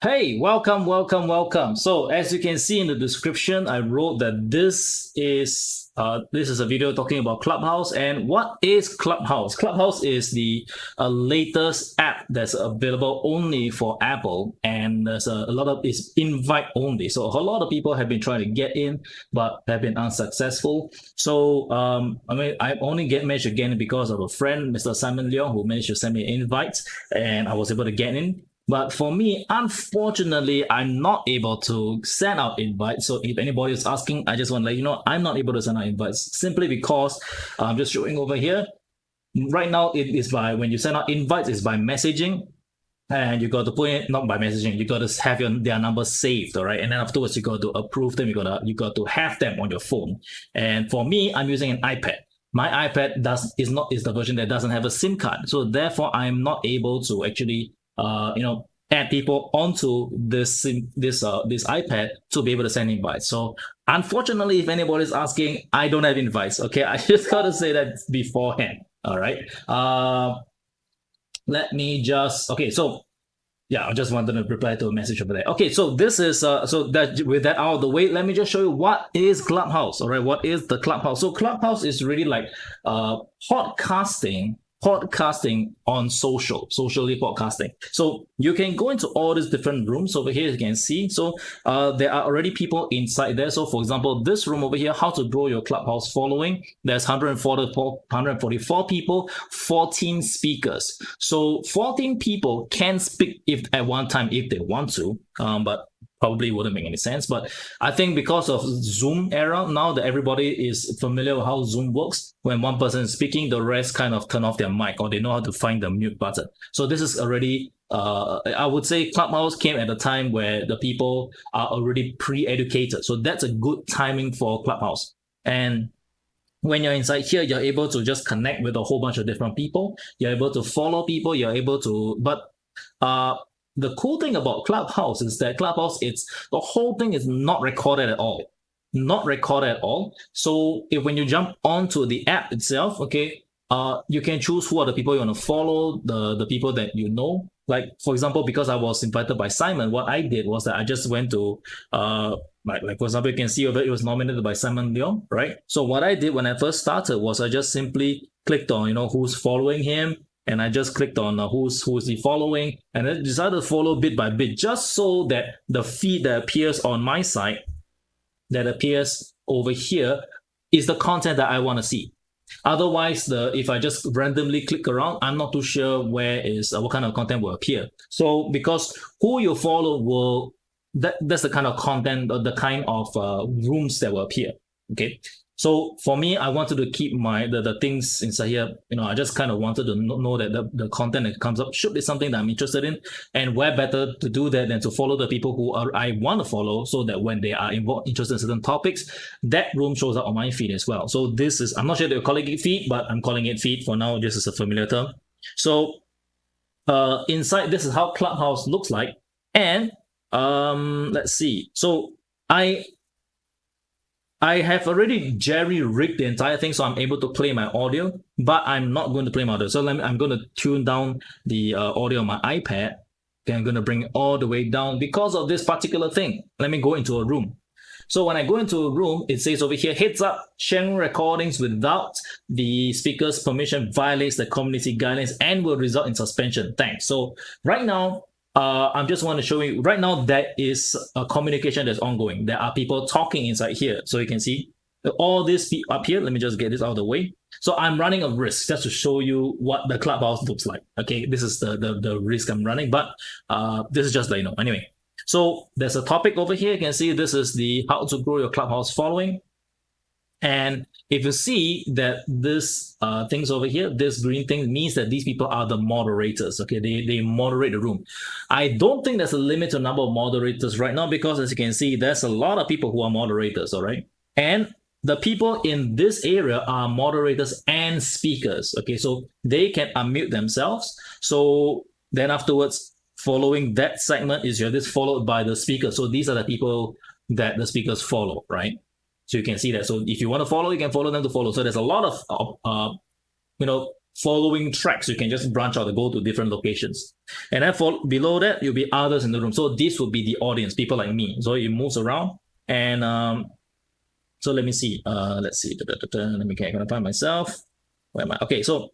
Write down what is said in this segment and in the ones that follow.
Hey, welcome, welcome, welcome. So as you can see in the description, I wrote that this is a video talking about Clubhouse. And what is Clubhouse? Clubhouse is the latest app that's available only for Apple, and there's a lot of it's invite only. So a lot of people have been trying to get in, but have been unsuccessful. So I only managed to get in because of a friend, Mr. Simon Leong, who managed to send me an invite, and I was able to get in. But for me, unfortunately, I'm not able to send out invites. So if anybody is asking, I just want to let you know I'm not able to send out invites simply because I'm just showing over here. Right now, it is by when you send out invites, it's by messaging. And you got to put it not by messaging. You got to have their number saved, all right. And then afterwards, you got to approve them. You got to have them on your phone. And for me, I'm using an iPad. My iPad is the version that doesn't have a SIM card, so therefore I'm not able to actually add people onto this iPad to be able to send invites. So unfortunately, if anybody's asking, I don't have invites. Okay, I just gotta say that beforehand. All right. Let me just so yeah, I just wanted to reply to a message over there. Okay, so this is so that with that out of the way, let me just show you what is Clubhouse. All right, what is the Clubhouse? So Clubhouse is really like podcasting on socially podcasting. So you can go into all these different rooms over here. You can see, so there are already people inside there. So for example, this room over here, how to grow your Clubhouse following, there's 144 people, 14 speakers. So 14 people can speak if at one time if they want to, but probably wouldn't make any sense. But I think because of Zoom era now that everybody is familiar with how Zoom works, when one person is speaking, the rest kind of turn off their mic or they know how to find the mute button. So this is already I would say Clubhouse came at a time where the people are already pre-educated. So that's a good timing for Clubhouse. And when you're inside here, you're able to just connect with a whole bunch of different people. You're able to follow people. You're able to, but the cool thing about Clubhouse is that the whole thing is not recorded at all. Not recorded at all. So if when you jump onto the app itself, okay, you can choose who are the people you want to follow, the people that you know. Like for example, because I was invited by Simon, what I did was that I just went to like for example, you can see over it was nominated by Simon Leong, right? So what I did when I first started was I just simply clicked on who's following him, and I just clicked on who's he following, and I decided to follow bit by bit, just so that the feed that appears on my side, that appears over here, is the content that I want to see. Otherwise, if I just randomly click around, I'm not too sure what kind of content will appear. So because who you follow that's the kind of content or the kind of rooms that will appear. Okay. So for me, I wanted to keep the things inside here. I just kind of wanted to know that the content that comes up should be something that I'm interested in, and where better to do that than to follow the people who I want to follow, so that when they are interested in certain topics, that room shows up on my feed as well. So this is, I'm not sure they're calling it feed, but I'm calling it feed for now. This is a familiar term. So inside, this is how Clubhouse looks like, and let's see. So I have already jerry-rigged the entire thing, so I'm able to play my audio, but I'm not going to play my audio. So I'm going to tune down the audio on my iPad. Okay, I'm going to bring it all the way down because of this particular thing. Let me go into a room. So when I go into a room, it says over here, heads up, sharing recordings without the speaker's permission violates the community guidelines and will result in suspension. Thanks. So right now, I'm just want to show you right now that is a communication that's ongoing. There are people talking inside here. So you can see all this up here. Let me just get this out of the way. So I'm running a risk just to show you what the Clubhouse looks like. Okay, this is the risk I'm running, but this is just like, anyway. So there's a topic over here. You can see this is the how to grow your Clubhouse following. And if you see that this things over here, this green thing means that these people are the moderators. Okay, they moderate the room. I don't think there's a limit to number of moderators right now, because as you can see, there's a lot of people who are moderators. All right, and the people in this area are moderators and speakers. Okay, so they can unmute themselves. So then afterwards, following that segment is this followed by the speaker. So these are the people that the speakers follow, right? So you can see that. So if you want to follow, you can follow them to follow. So there's a lot of following tracks. You can just branch out and go to different locations. And then below that, you'll be others in the room. So this will be the audience, people like me. So it moves around. And so let me see. Let's see. Let me can I find myself. Where am I? Okay, so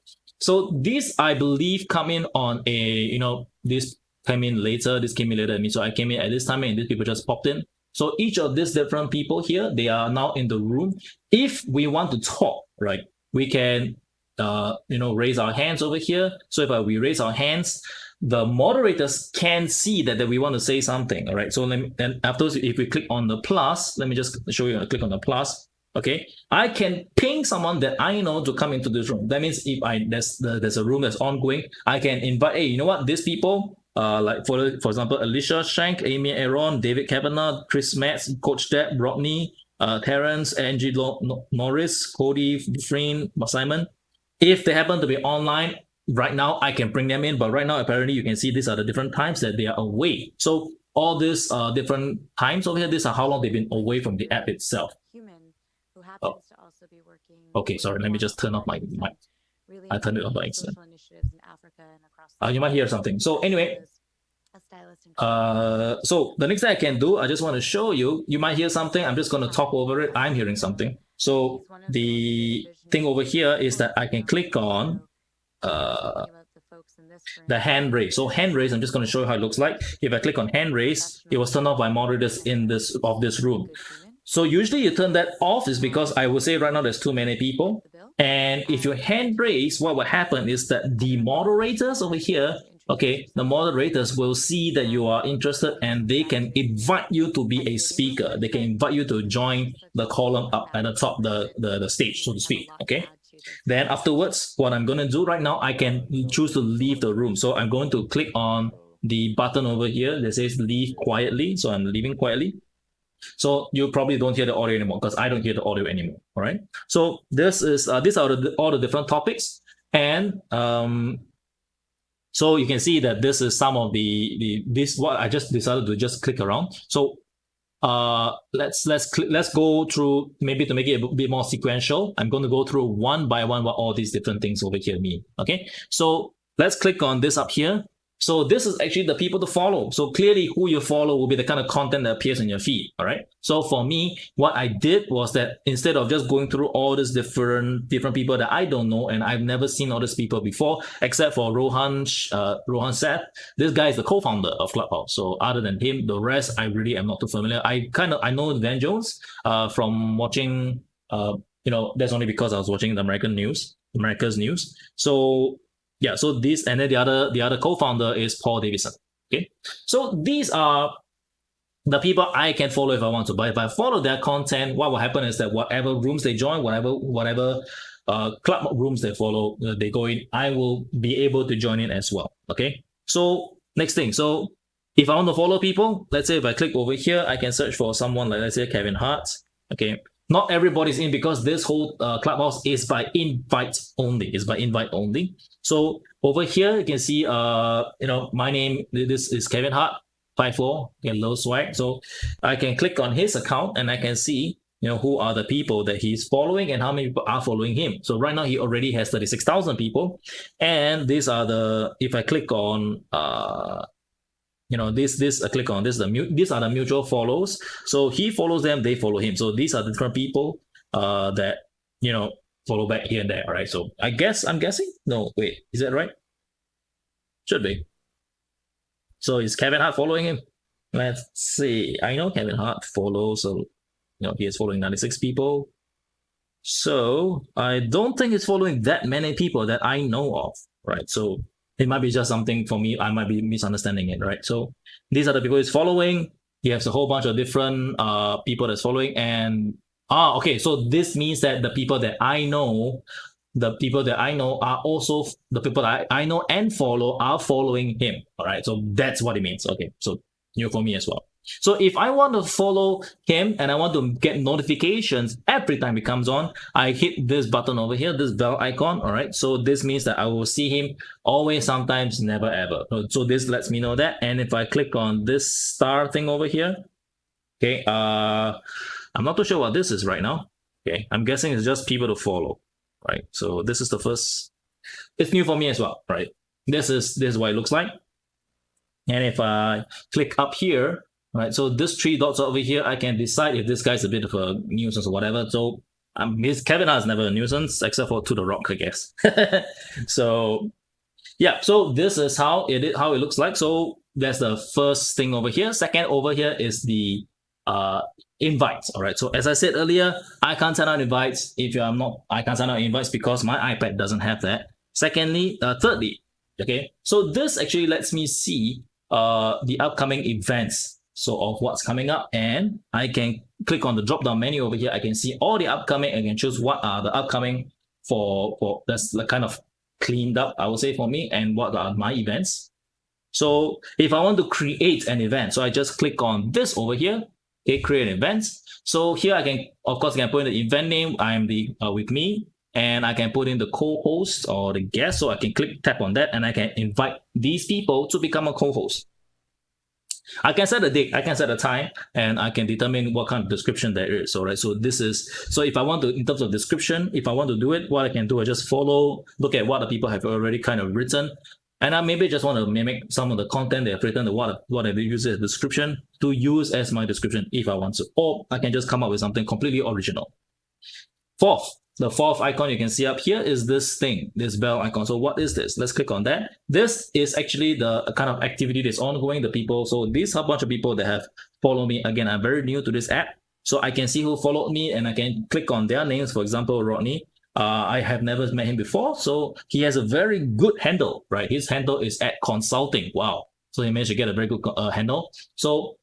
this I believe come in on a this came in later. This came in later than me. So I came in at this time and these people just popped in. So each of these different people here, they are now in the room. If we want to talk, right, we can raise our hands over here. So if we raise our hands, the moderators can see that we want to say something. All right. So then afterwards, if we click on the plus, let me just show you. Click on the plus. Okay, I can ping someone that I know to come into this room. That means if there's a room that's ongoing, I can invite. Hey, you know what? These people, like for example, Alicia Shank, Amy Aaron, David Kavanagh, Chris Metz, Coach Deb, Rodney, Terrence, Angie Norris, Cody, Dufresne, Simon. If they happen to be online right now, I can bring them in. But right now, apparently, you can see these are the different times that they are away. So all these different times over here, these are how long they've been away from the app itself. Happens to also be working. Okay, sorry. Let me just turn off my mic. Really I turned it off by accident. Initiatives in Africa and across you might hear something. So anyway, so the next thing I can do, I just want to show you. You might hear something. I'm just going to talk over it. I'm hearing something. So the thing over here is that I can click on the hand raise. So hand raise, I'm just going to show you how it looks like. If I click on hand raise, it was turned off by moderators in this room. So usually you turn that off is because I would say right now there's too many people. And if you hand raise, what will happen is that the moderators over here, okay, the moderators will see that you are interested and they can invite you to be a speaker. They can invite you to join the column up at the top, the stage, so to speak, okay? Then afterwards, what I'm going to do right now, I can choose to leave the room. So I'm going to click on the button over here that says leave quietly. So I'm leaving quietly. So you probably don't hear the audio anymore because I don't hear the audio anymore. All right. So this is these are all the different topics, and so you can see that this is some of this what I just decided to just click around. So let's go through, maybe to make it a bit more sequential. I'm going to go through one by one what all these different things over here mean. Okay. So let's click on this up here. So this is actually the people to follow. So clearly who you follow will be the kind of content that appears in your feed. All right. So for me, what I did was that instead of just going through all these different people that I don't know, and I've never seen all these people before, except for Rohan Seth. This guy is the co-founder of Clubhouse. So other than him, the rest I really am not too familiar. I know Van Jones from watching that's only because I was watching the America's news. So yeah, so this, and then the other co-founder is Paul Davidson. Okay, so these are the people I can follow if I want to. But if I follow their content, what will happen is that whatever rooms they join, whatever club rooms they follow, they go in, I will be able to join in as well. Okay, so next thing. So if I want to follow people, let's say if I click over here, I can search for someone like, let's say, Kevin Hart. Okay. Not everybody's in because this whole Clubhouse is by invite only. It's by invite only. So over here, you can see, my name, this is Kevin Hart, 54, low swag. So I can click on his account and I can see, who are the people that he's following and how many people are following him. So right now he already has 36,000 people. And these are if I click on, click on this, these are the mutual follows. So he follows them, they follow him. So these are the different people that follow back here and there. All right. So I'm guessing. No, wait, is that right? Should be. So is Kevin Hart following him? Let's see. I know Kevin Hart follows. So he is following 96 people. So I don't think it's following that many people that I know of. Right. So it might be just something for me. I might be misunderstanding it, right? So these are the people he's following. He has a whole bunch of different people that's following. And okay. So this means that the people that I know are also the people that I know and follow are following him. All right. So that's what it means. Okay. So new for me as well. So if I want to follow him and I want to get notifications every time he comes on, I hit this button over here, this bell icon. All right. So this means that I will see him always, sometimes, never, ever. So this lets me know that. And if I click on this star thing over here, okay, I'm not too sure what this is right now. Okay. I'm guessing it's just people to follow, right? So this is the first It's new for me as well, right? This is what it looks like. And if I click up here, right, so this 3 dots over here, I can decide if this guy's a bit of a nuisance or whatever. So Kevin is never a nuisance except for To The Rock, I guess. So yeah, so this is how it looks like. So that's the first thing over here. Second over here is the invites. All right. So as I said earlier, I can't send out invites I can't send out invites because my iPad doesn't have that. Secondly, thirdly, okay. So this actually lets me see the upcoming events. So of what's coming up, and I can click on the drop down menu over here. I can see all the upcoming. I can choose what are the upcoming for that's like kind of cleaned up, I would say, for me, and what are my events. So if I want to create an event, so I just click on this over here, okay, create events. So here I can, of course, I can put in the event name. I'm the with me, and I can put in the co-host or the guest. So I can tap on that, and I can invite these people to become a co-host. I can set a date, I can set a time, and I can determine what kind of description there is. So, right, so this is, so if I want to, in terms of description, if I want to do it, what I can do is just look at what the people have already kind of written. And I maybe just want to mimic some of the content they have written, what I use as description to use as my description if I want to. Or I can just come up with something completely original. The fourth icon you can see up here is this thing, this bell icon. So what is this? Let's click on that. This is actually the kind of activity that's ongoing, the people. So these are a bunch of people that have followed me. Again, I'm very new to this app. So I can see who followed me and I can click on their names. For example, Rodney. I have never met him before. So he has a very good handle, right? His handle is @consulting. Wow. So he managed to get a very good handle. So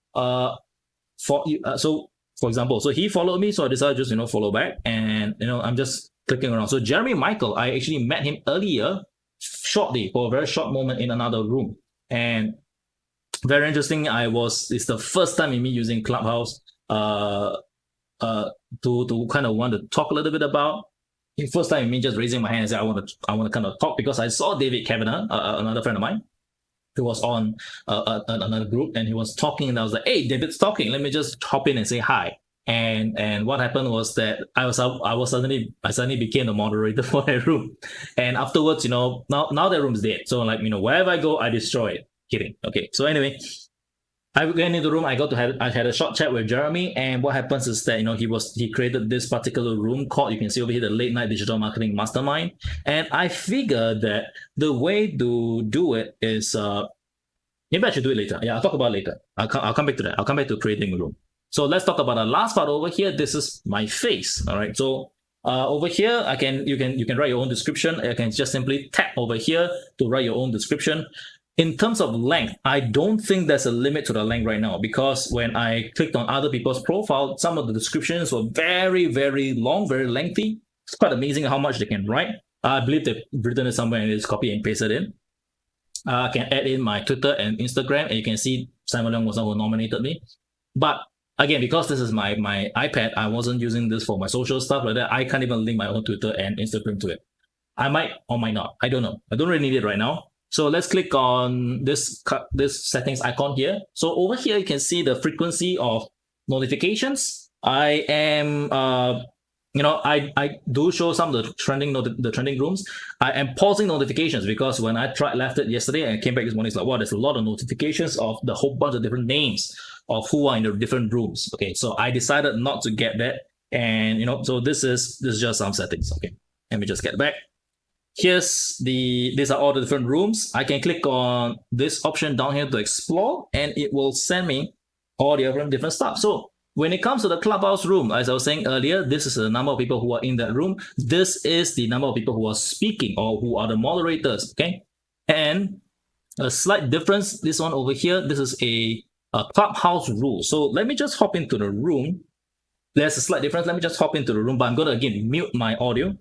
for example, so he followed me, so I decided just follow back, and I'm just clicking around. So Jeremy Michael, I actually met him earlier, shortly, for a very short moment in another room, and very interesting. It's the first time in me using Clubhouse to kind of want to talk a little bit about. The first time in me just raising my hand and say I want to kind of talk, because I saw David Kavanagh, another friend of mine, who was on another group, and he was talking, and I was like, hey, David's talking, let me just hop in and say hi. And what happened was that I suddenly became the moderator for that room. And afterwards, now that room's dead. So like, wherever I go, I destroy it. Kidding. Okay. So anyway, I went into the room. I had a short chat with Jeremy, and what happens is that he created this particular room called, you can see over here, the Late Night Digital Marketing Mastermind. And I figured that the way to do it is maybe I should do it later. Yeah, I'll talk about it later. I'll come back to that. I'll come back to creating a room. So let's talk about the last part over here. This is my face. All right. So over here, you can write your own description. I can just simply tap over here to write your own description. In terms of length, I don't think there's a limit to the length right now, because when I clicked on other people's profile, some of the descriptions were very, very long, very lengthy. It's quite amazing how much they can write. I believe they've written it somewhere and it's copy and pasted in. I can add in my Twitter and Instagram, and you can see Simon Leong was the one who nominated me. But again, because this is my iPad, I wasn't using this for my social stuff like that. I can't even link my own Twitter and Instagram to it. I might or might not. I don't know. I don't really need it right now. So let's click on this settings icon here. So over here, you can see the frequency of notifications. I am, I do show some of the trending rooms. I am pausing notifications because when I left it yesterday and came back this morning, it's like, wow, there's a lot of notifications of the whole bunch of different names of who are in the different rooms. Okay, so I decided not to get that, and so this is just some settings. Okay, let me just get back. These are all the different rooms. I can click on this option down here to explore, and it will send me all the different stuff. So when it comes to the Clubhouse room, as I was saying earlier, this is the number of people who are in that room. This is the number of people who are speaking or who are the moderators. Okay, and a slight difference. This one over here, this is a Clubhouse rule. So let me just hop into the room. There's a slight difference. Let me just hop into the room, but I'm gonna again mute my audio.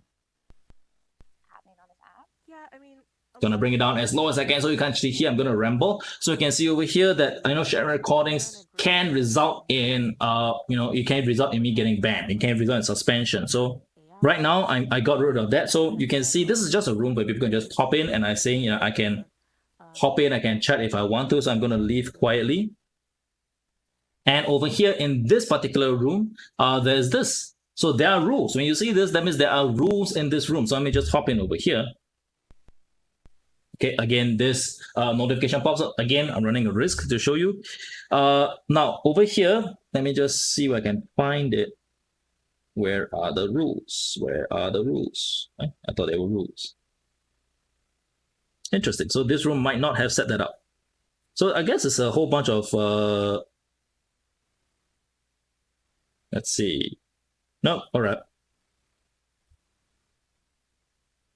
Gonna bring it down as low as I can so you can actually hear. I'm gonna ramble. So you can see over here that sharing recordings can result in it can result in me getting banned. It can result in suspension. So right now I got rid of that. So you can see this is just a room where people can just hop in, and I'm saying I can hop in, I can chat if I want to. So I'm gonna leave quietly. And over here in this particular room, there's this. So there are rules. When you see this, that means there are rules in this room. So let me just hop in over here. Okay, again, this notification pops up. Again, I'm running a risk to show you. Now, over here, let me just see if I can find it. Where are the rules? Where are the rules? I thought they were rules. Interesting. So this room might not have set that up. So I guess it's a whole bunch of, let's see. No, all right.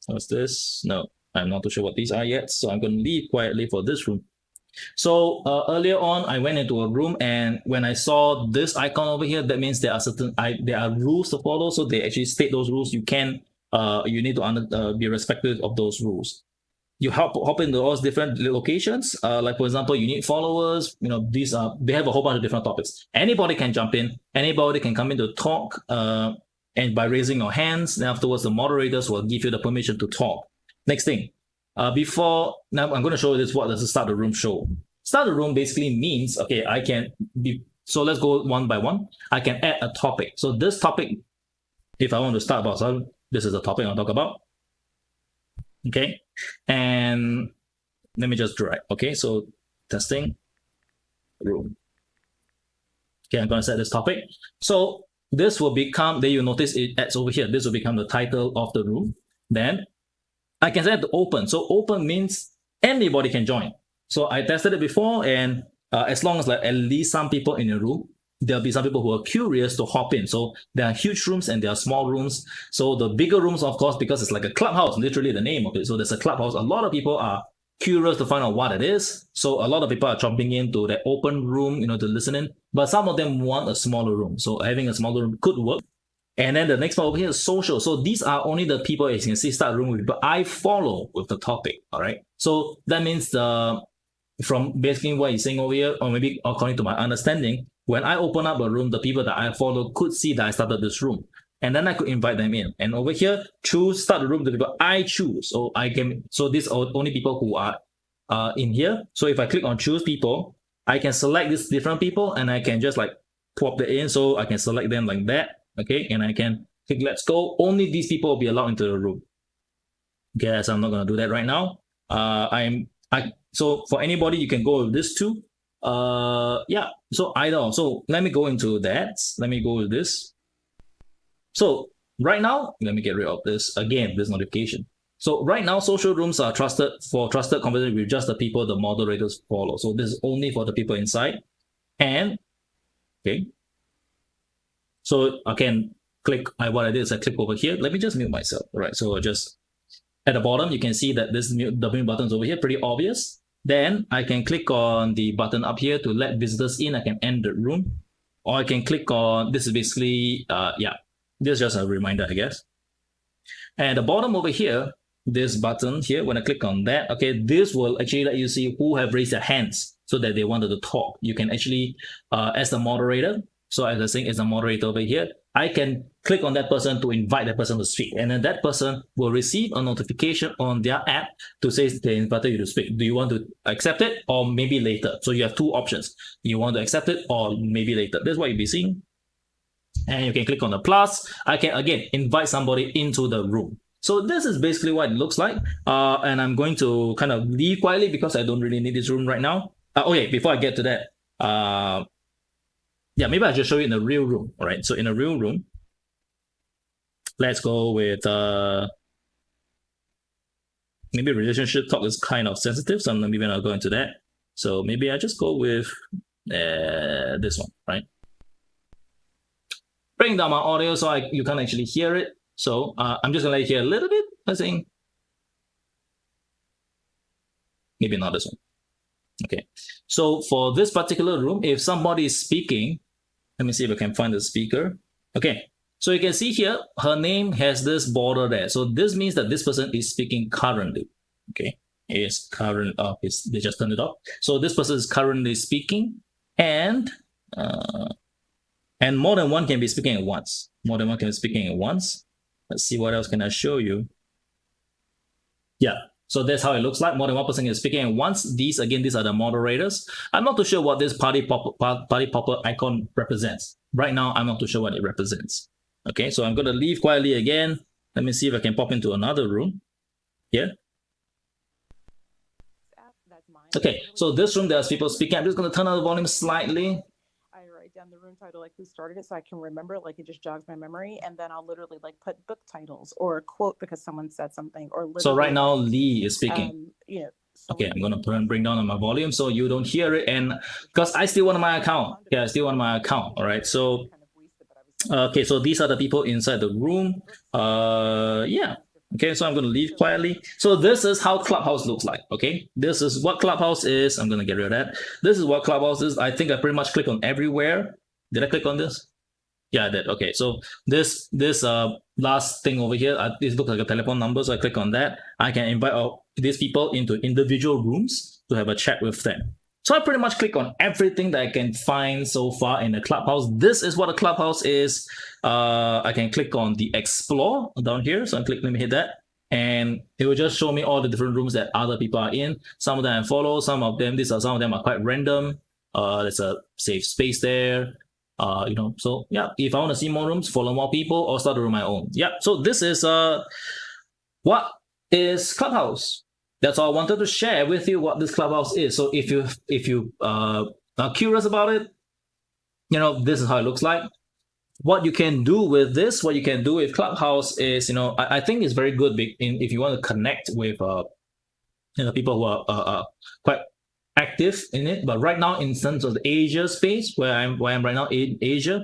What's this? No, I'm not too sure what these are yet. So I'm going to leave quietly for this room. So earlier on, I went into a room, and when I saw this icon over here, that means there are there are rules to follow. So they actually state those rules. You need to be respectful of those rules. You hop into all different locations. Like for example, you need followers. They have a whole bunch of different topics. Anybody can jump in. Anybody can come in to talk. And by raising your hands, then afterwards the moderators will give you the permission to talk. Next thing, now I'm going to show you this. What does the start the room show? Start the room basically means, okay, so let's go one by one. I can add a topic. So this topic, if I want to start about something, this is the topic I'll talk about. Okay, and let me just drag. Okay, so testing room. Okay, I'm going to set this topic. So this will become, then you notice it adds over here. This will become the title of the room. Then I can set it to open. So open means anybody can join. So I tested it before, and as long as like at least some people in a room, there'll be some people who are curious to hop in. So there are huge rooms and there are small rooms. So the bigger rooms, of course, because it's like a clubhouse, literally the name of it. So there's a clubhouse. A lot of people are curious to find out what it is. So a lot of people are jumping into the open room, to listen in. But some of them want a smaller room. So having a smaller room could work. And then the next one over here is social. So these are only the people, as you can see, start room with, but I follow with the topic. All right. So that means from basically what he's saying over here, or maybe according to my understanding, when I open up a room, the people that I follow could see that I started this room. And then I could invite them in. And over here, choose start the room to people I choose. So these are only people who are in here. So if I click on choose people, I can select these different people and I can just like pop it in. So I can select them like that. Okay, and I can click let's go. Only these people will be allowed into the room. Okay, so I'm not gonna do that right now. So for anybody, you can go with this too. Yeah, so either. So let me go into that. Let me go with this. So right now, let me get rid of this again, this notification. So right now, social rooms are trusted conversation with just the people the moderators follow. So this is only for the people inside. And okay. So I can click, what I did is I click over here. Let me just mute myself. All right, so just at the bottom, you can see that the mute button is over here, pretty obvious. Then I can click on the button up here to let visitors in. I can end the room. Or I can click on, this is basically, this is just a reminder, I guess. And the bottom over here, this button here, when I click on that, okay, this will actually let you see who have raised their hands so that they wanted to talk. You can actually, as the moderator, so as I was saying, as a moderator over here, I can click on that person to invite that person to speak. And then that person will receive a notification on their app to say they invited you to speak. Do you want to accept it or maybe later? So you have two options. You want to accept it or maybe later. That's what you'll be seeing. And you can click on the plus. I can, again, invite somebody into the room. So this is basically what it looks like. And I'm going to kind of leave quietly because I don't really need this room right now. Okay, before I get to that, yeah, maybe I'll just show you in a real room. All right, so in a real room, let's go with maybe relationship talk is kind of sensitive, so maybe I'll go into that. So maybe I just go with this one, right? Bring down my audio so you can't actually hear it. So I'm just gonna let you hear a little bit. I think maybe not this one. Okay, so for this particular room, if somebody is speaking, let me see if I can find the speaker. Okay, so you can see here, her name has this border there. So this means that this person is speaking currently. Okay, is current. They just turned it off. So this person is currently speaking, and more than one can be speaking at once. More than one can be speaking at once. Let's see what else can I show you. Yeah. So that's how it looks like. More than one person is speaking at once. These are the moderators. I'm not too sure what this party popper icon represents. Right now, I'm not too sure what it represents. Okay, so I'm going to leave quietly again. Let me see if I can pop into another room here. Okay, so this room, there's people speaking. I'm just going to turn up the volume slightly. I write down the room title, like who started it, so I can remember it, like it just jogs my memory, and then I'll literally like put book titles or a quote because someone said something, or literally. So right now, Lee is speaking. Okay, I'm gonna bring down on my volume so you don't hear it, and because I still want my account. Yeah, I still want my account. All right, so okay, so these are the people inside the room. Yeah. Okay, so I'm going to leave quietly. So this is how Clubhouse looks like. Okay, this is what Clubhouse is. I'm going to get rid of that. This is what Clubhouse is. I think I pretty much click on everywhere. Did I click on this? Yeah, I did. Okay, so this last thing over here, this looks like a telephone number. So I click on that. I can invite these people into individual rooms to have a chat with them. So I pretty much click on everything that I can find so far in the Clubhouse. This is what a Clubhouse is. I can click on the Explore down here. So let me hit that. And it will just show me all the different rooms that other people are in. Some of them I follow, some of them are quite random. There's a safe space there. So yeah, if I want to see more rooms, follow more people, or start a room my own. Yeah, so this is what is Clubhouse. That's all I wanted to share with you, what this Clubhouse is. So if you are curious about it, this is how it looks like. What you can do with this, what you can do with Clubhouse is, I think it's very good if you want to connect with people who are quite active in it. But right now, in terms of the Asia space, where I'm right now in Asia,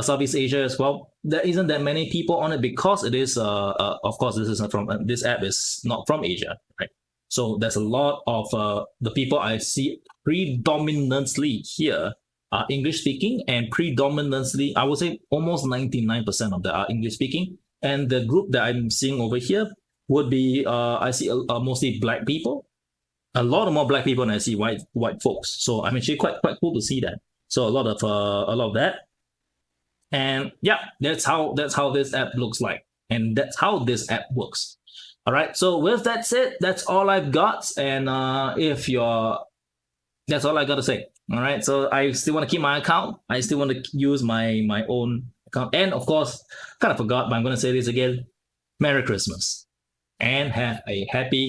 Southeast Asia as well, there isn't that many people on it because it is, of course, this app is not from Asia, right? So there's a lot of the people I see predominantly here are English speaking, and predominantly, I would say almost 99% of them are English speaking. And the group that I'm seeing over here would be, I see mostly Black people, a lot more Black people than I see white folks. So I'm actually quite cool to see that. So a lot of that. And yeah, that's how this app looks like, and that's how this app works. All right, so with that said, that's all I've got, and that's all I got to say. All right, so I still want to keep my account. I still want to use my own account, and of course, kind of forgot, but I'm going to say this again: Merry Christmas, and have a happy